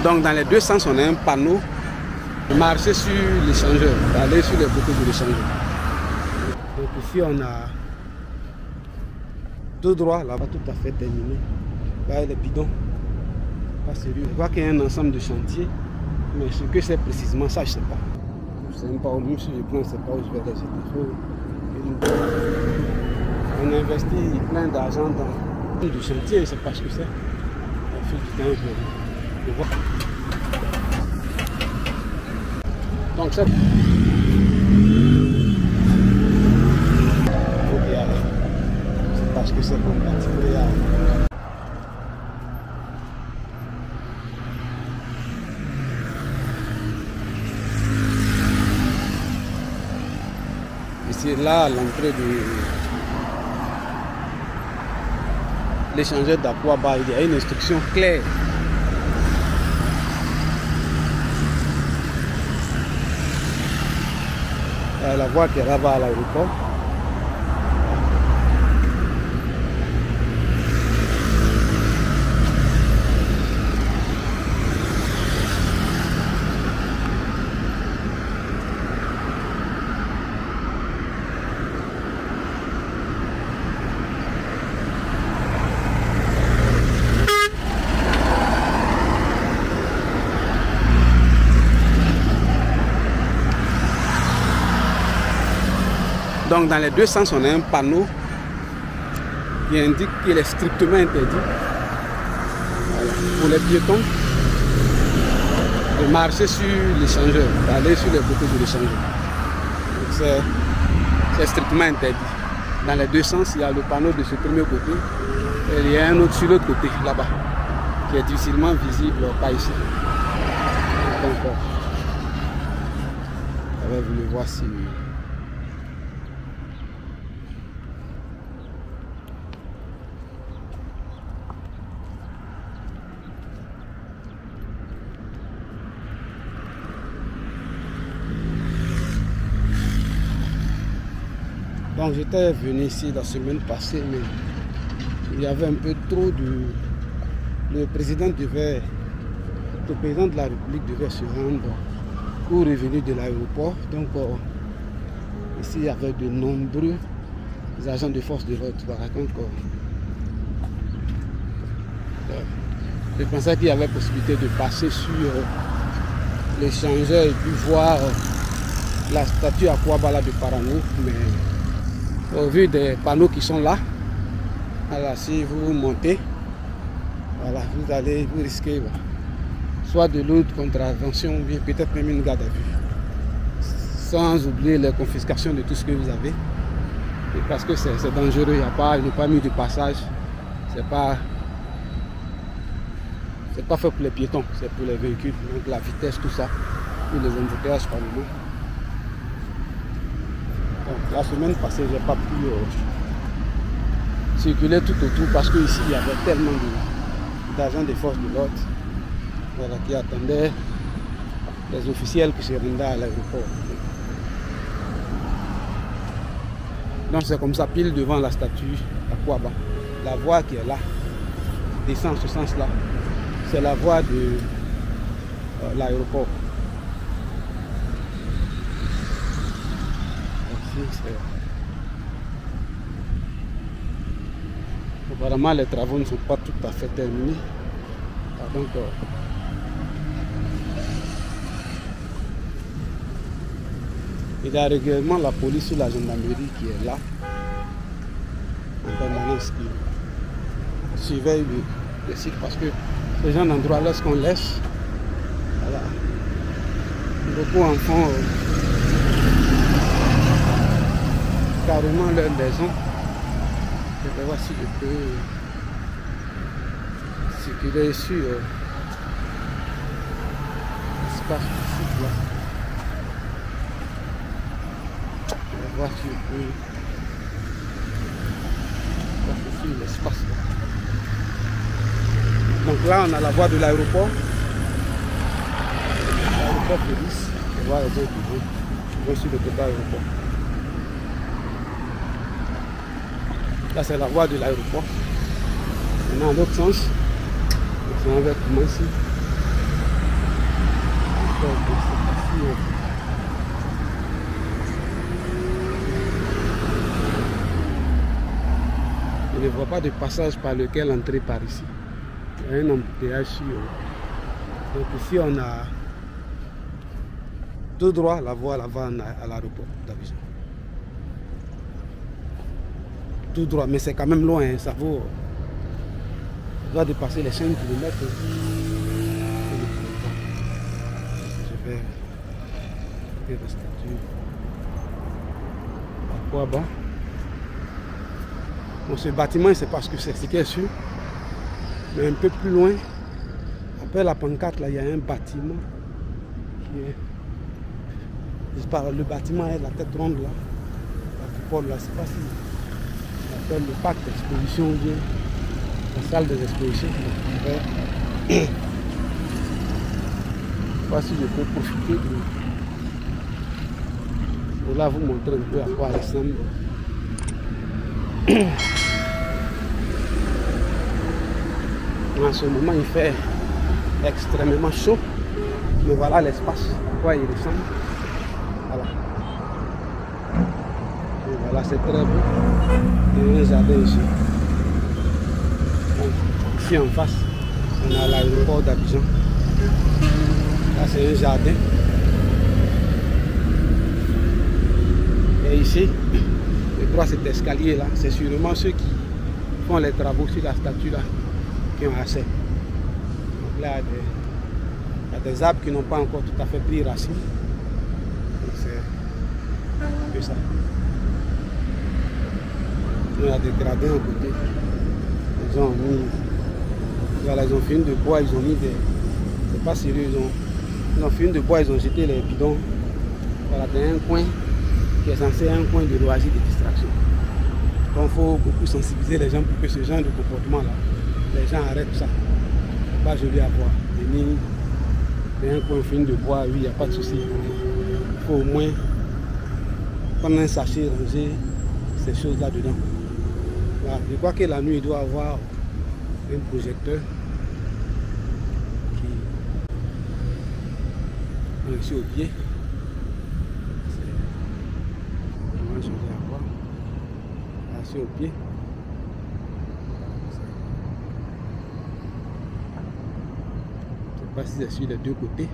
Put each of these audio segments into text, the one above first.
Donc dans les deux sens, on a un panneau de marcher sur l'échangeur, d'aller sur les côtés de l'échangeur. Donc ici on a tout droit, là-bas tout à fait terminé. Là les bidons, pas sérieux. Je vois qu'il y a un ensemble de chantiers, mais ce que c'est précisément ça, je ne sais pas. Je ne sais même pas où, même si je prends, je ne sais pas où je vais les jeter. On investit plein d'argent dans du chantier, je ne sais pas ce que c'est. Au fil du temps, je vois. Donc ça. C'est parce que c'est compatible. Ici, là, à l'entrée de l'échangeur d'Akwaba, il y a une instruction claire. La voie qui est là-bas à l'aéroport. Donc dans les deux sens, on a un panneau qui indique qu'il est strictement interdit, voilà, pour les piétons de marcher sur l'échangeur, d'aller sur les côtés de l'échangeur. C'est strictement interdit. Dans les deux sens, il y a le panneau de ce premier côté et il y a un autre sur l'autre côté, là-bas, qui est difficilement visible, pas ici. Donc, j'avais voulu voir si... Donc j'étais venu ici la semaine passée, mais il y avait un peu trop de... Le président de la République devait se rendre au revenu de l'aéroport. Donc ici il y avait de nombreux agents de force de l'ordre. Voilà, donc je pensais qu'il y avait possibilité de passer sur l'échangeur et puis voir la statue Akwaba de Parano, mais au vu des panneaux qui sont là, alors si vous montez, voilà, vous risquez voilà, soit de l'autre contravention ou bien peut-être même une garde à vue. Sans oublier les confiscations de tout ce que vous avez. Et parce que c'est dangereux, il n'y a pas mis de passage. C'est pas fait pour les piétons, c'est pour les véhicules. Donc la vitesse, tout ça, et les embouteillages par le moment. La semaine passée, je n'ai pas pu circuler tout autour parce qu'ici, il y avait tellement d'agents des forces de l'ordre, voilà, qui attendaient les officiels qui se rendaient à l'aéroport. Donc c'est comme ça, pile devant la statue Akwaba. La voie qui est là, descend en ce sens-là, c'est la voie de l'aéroport. Apparemment les travaux ne sont pas tout à fait terminés. Donc il y a régulièrement la police ou la gendarmerie qui est là en permanence, qui surveille le site, parce que les gens d'endroit, lorsqu'on laisse, voilà, beaucoup en font carrément leur maison. Je vais voir si je peux circuler sur l'espace possible là. Je vais voir si je peux passer sur l'espace là. Donc là on a la voie de l'aéroport. L'aéroport police. Je vais voir les autres qui vont sur le côté aéroport. Là c'est la voie de l'aéroport. Maintenant dans l'autre sens, on va commencer. Je ne vois pas de passage par lequel entrer par ici. Il y a un embouteillage sur. Donc ici on a tout droit la voie là-bas à l'aéroport d'Abidjan. Tout droit, mais c'est quand même loin, hein, ça vaut. On doit dépasser les 5 km. Je vais la statue. À quoi bas? Bon, ce bâtiment, je ne sais pas ce que c'est, qui est sûr. Mais un peu plus loin, après la pancarte, là, il y a un bâtiment qui est. Le bâtiment est la tête ronde là. La coupole là, je ne sais pas si on appelle le parc d'exposition ou bien la salle des expositions. Je ne sais pas si je peux profiter de là vous montrer un peu à quoi elle ressemble. En ce moment il fait extrêmement chaud, mais voilà l'espace, à quoi il ressemble. Voilà. Et voilà, c'est très beau. Il y a un jardin ici. Donc, ici en face, on a l'aéroport d'Abidjan. Là c'est un jardin. Et ici, je crois cet escalier là, c'est sûrement ceux qui font les travaux sur la statue là qui ont accès. Donc là, il y a des arbres qui n'ont pas encore tout à fait pris racine. Donc c'est un peu ça. Il y a des gradins à côté. Ils ont mis. Voilà, ils ont fait une de bois, ils ont mis des. C'est pas sérieux, ils ont fait une de bois, ils ont jeté les bidons. Voilà, dans un coin qui est censé être un coin de loisirs, de distraction. Donc il faut beaucoup sensibiliser les gens pour que ce genre de comportement-là, les gens arrêtent ça. C'est pas joli à voir. Venir dans un coin fin de bois, oui, il n'y a pas de souci. Il faut au moins prendre un sachet, ranger ces choses-là dedans. Voilà. Je crois que la nuit, il doit avoir un projecteur qui est ici au pied. Je vais avoir assis au pied. Je ne sais pas si c'est sur les deux côtés.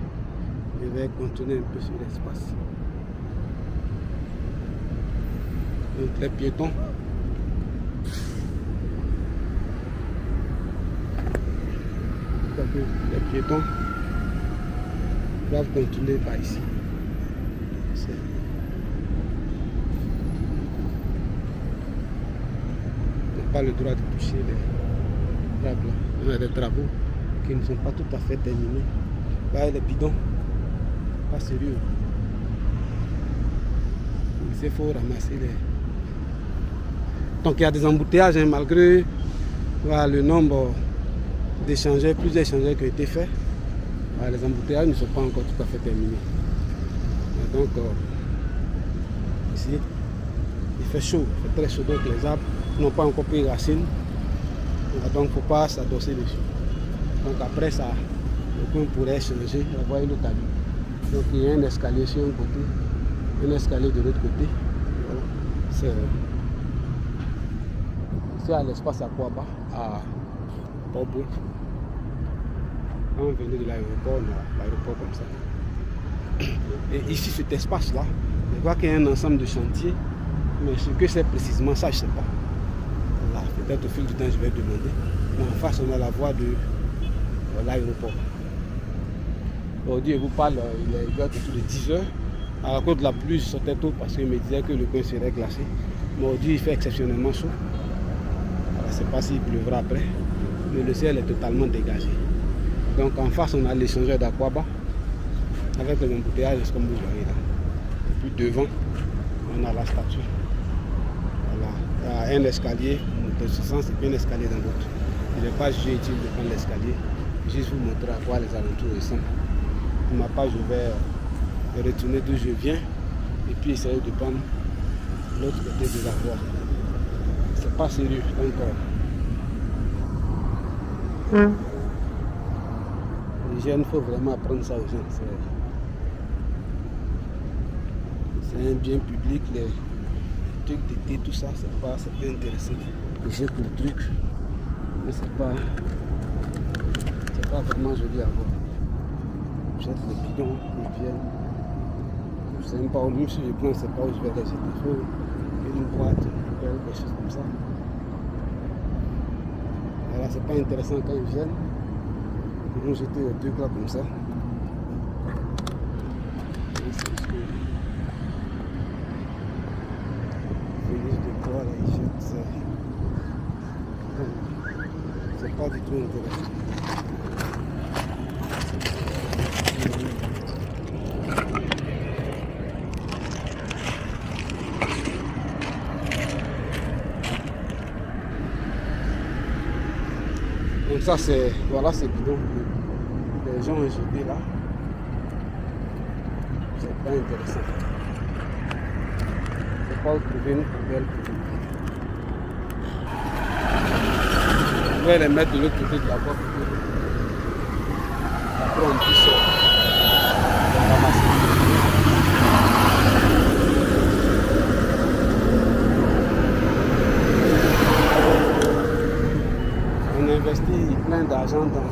Je vais contourner un peu sur l'espace. Donc les piétons. Les piétons doivent continuer par ici. Pas le droit de toucher les arbres. Il y a des travaux qui ne sont pas tout à fait terminés. Là, les bidons, pas sérieux. Il faut ramasser les. Donc il y a des embouteillages, hein, malgré voilà, le nombre d'échangeurs, plusieurs échangeurs qui ont été faits. Voilà, les embouteillages ne sont pas encore tout à fait terminés. Et donc ici, il fait chaud, il fait très chaud, donc les arbres n'ont pas encore pris racine, donc il ne faut pas s'adosser dessus. Donc après ça, le coin pourrait changer, avoir une autre allure. Donc il y a un escalier sur un côté, un escalier de l'autre côté. Voilà. C'est à l'espace à Kouaba, à Bobo. Quand on venait de l'aéroport, on a l'aéroport comme ça. Et ici, cet espace-là, je vois qu'il y a un ensemble de chantiers, mais ce que c'est précisément ça, je ne sais pas. Peut-être au fil du temps, je vais demander. Mais en face, on a la voie de l'aéroport. Aujourd'hui, je vous parle, il est autour de 10 h. À cause de la pluie, je sortais tôt parce qu'il me disait que le coin serait glacé. Mais aujourd'hui, il fait exceptionnellement chaud. Je ne sais pas s'il pleuvra après. Mais le ciel est totalement dégagé. Donc en face, on a l'échangeur d'Akwaba avec les embouteillages, comme vous voyez là. Et puis devant, on a la statue. Voilà. Il y a un escalier. Dans ce sens, c'est un escalier dans l'autre. Il n'est pas jugé utile de prendre l'escalier, juste vous montrer à quoi les alentours ressemblent. Pour ma part, je vais retourner d'où je viens et puis essayer de prendre l'autre côté de la voie. C'est pas sérieux encore. L'hygiène, il faut vraiment apprendre ça aux gens. c'est un bien public, les trucs d'été, tout ça, c'est pas intéressant. Je jette le truc, mais c'est pas vraiment joli à voir. Je jette les bidons, ils viennent. Je sais même pas où, même si je prends, c'est pas où je vais les jeter. Il faut une boîte, une poubelle, quelque chose comme ça. Voilà, c'est pas intéressant quand ils viennent. Ils vont jeter le truc là comme ça. C'est pas du tout intéressant. Donc ça c'est, voilà ces bidons que les gens ont jetés là. C'est pas intéressant. C'est pas trouver une poubelle pour vous. Je vais les mettre de l'autre côté de la porte. Après on puisse ramasser. On investit plein d'argent dans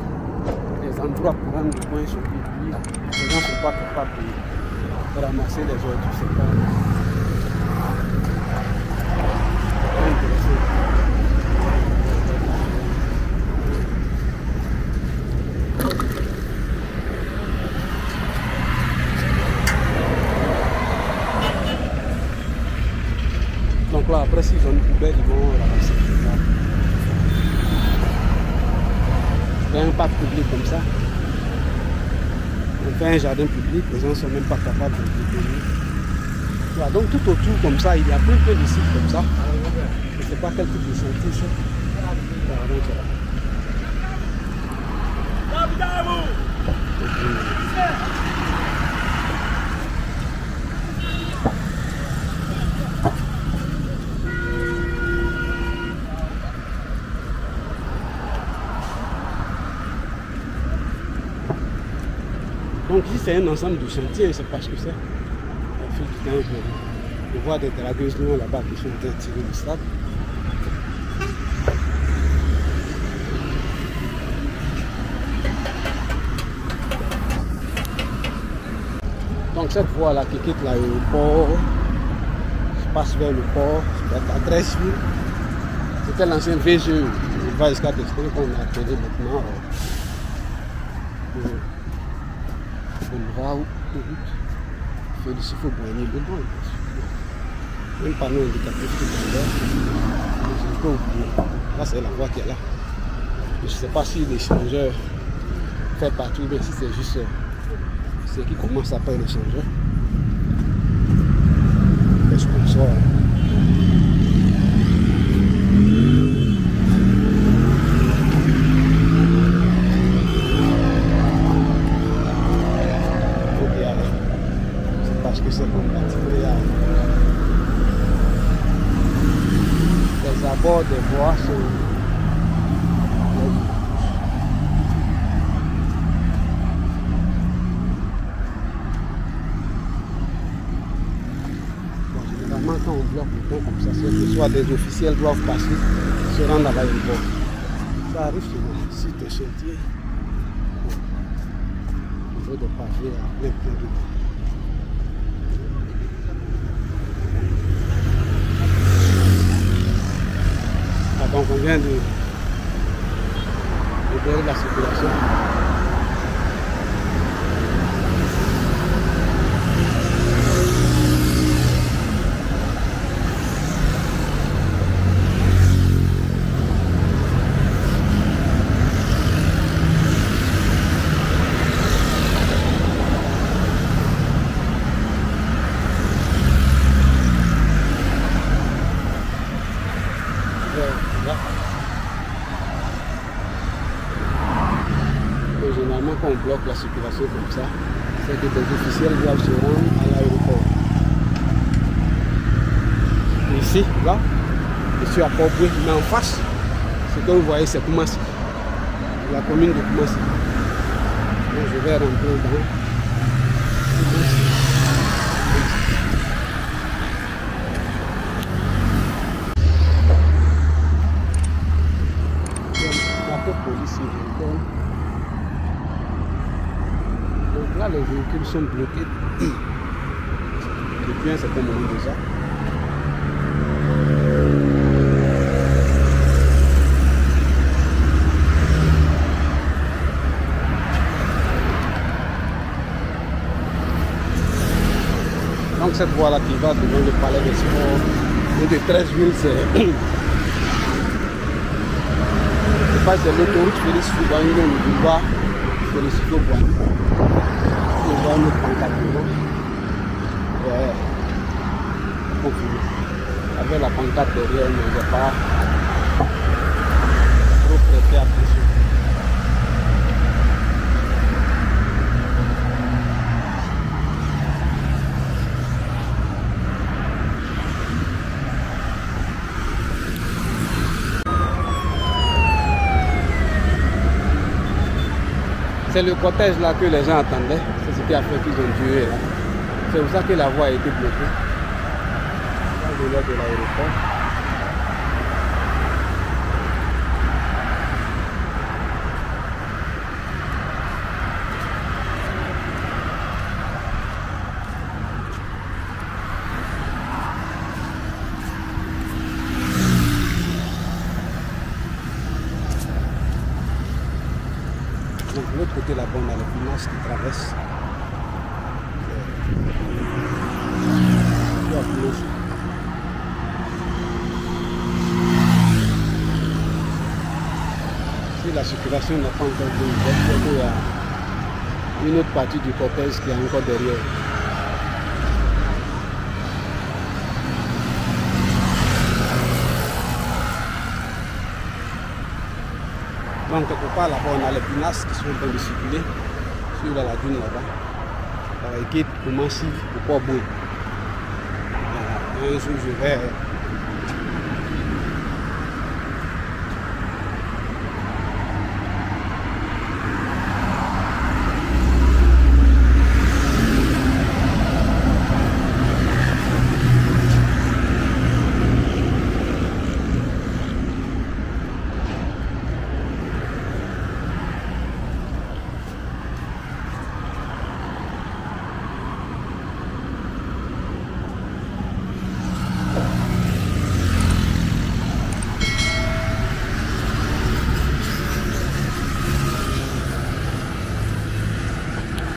les endroits pour rendre le coin joli. Les gens ne sont pas capables de ramasser les ordures. C'est pas intéressant. Donc là, après, s'ils ont une poubelle, ils vont ramasser. C'est un parc public comme ça. On fait un jardin public, les gens ne sont même pas capables de le tenir. Voilà, donc tout autour comme ça, il y a plein de sites comme ça. Je ne sais pas quel type de sentier c'est. Donc si c'est un ensemble de chantiers, c'est parce que c'est. Au fil du temps, je vois des dragueuses loin là-bas qui sont en train de tirer le sable. Donc cette voie là qui quitte l'aéroport, je passe vers le port, je vais à Dressville. C'était l'ancien VGE, il va jusqu'à Destin qu'on a appelé maintenant. Boulevard ou route. Félicien Fauboigny dedans. Même panneau indicatif tout dans l'air. Je peux oublier. Là c'est la voie qui est là. Je ne sais pas si l'échangeur fait partie ou bien si c'est juste ce qui commence après l'échangeur. Les sponsors. Parce que c'est compatible. Les abords des voies sont généralement quand on bloque le pont comme ça, c'est que soit des officiels doivent passer, se rendre à l'aéroport. Ça arrive souvent. Si tes chantiers, il faut des pavés à plein de donc on vient de libérer la circulation. Généralement quand on bloque la circulation comme ça, c'est que des officiels doivent se rendre à l'aéroport. Ici, là, je suis à Port-Boué, mais en face, ce que vous voyez c'est Koumassi, la commune de Koumassi. Donc je vais rentrer dans véhicules sont bloqués depuis un certain moment déjà. Donc cette voie-là qui va devant le palais des sports de 13 000, c'est l'autoroute Félix Fougagne, le boulevard Félicito Boigny. On voit notre pancarte devant. Avec la pancarte derrière, mais il n'est pas trop prêté attention. C'est le cortège là que les gens attendaient. C'est ce qui a fait qu'ils ont duré là. C'est pour ça que la voie a été bloquée. Au-delà de l'aéroport. Donc de l'autre côté là-bas, on a le Pinas qui traverse. Si la circulation n'a pas encore été ouverte, il y a une autre partie du cortège qui est encore derrière. Donc quelque part là-bas, on a les pinasses qui sont en train de circuler sur la lagune là-bas. Qui commence au port Boy. Un jour je vais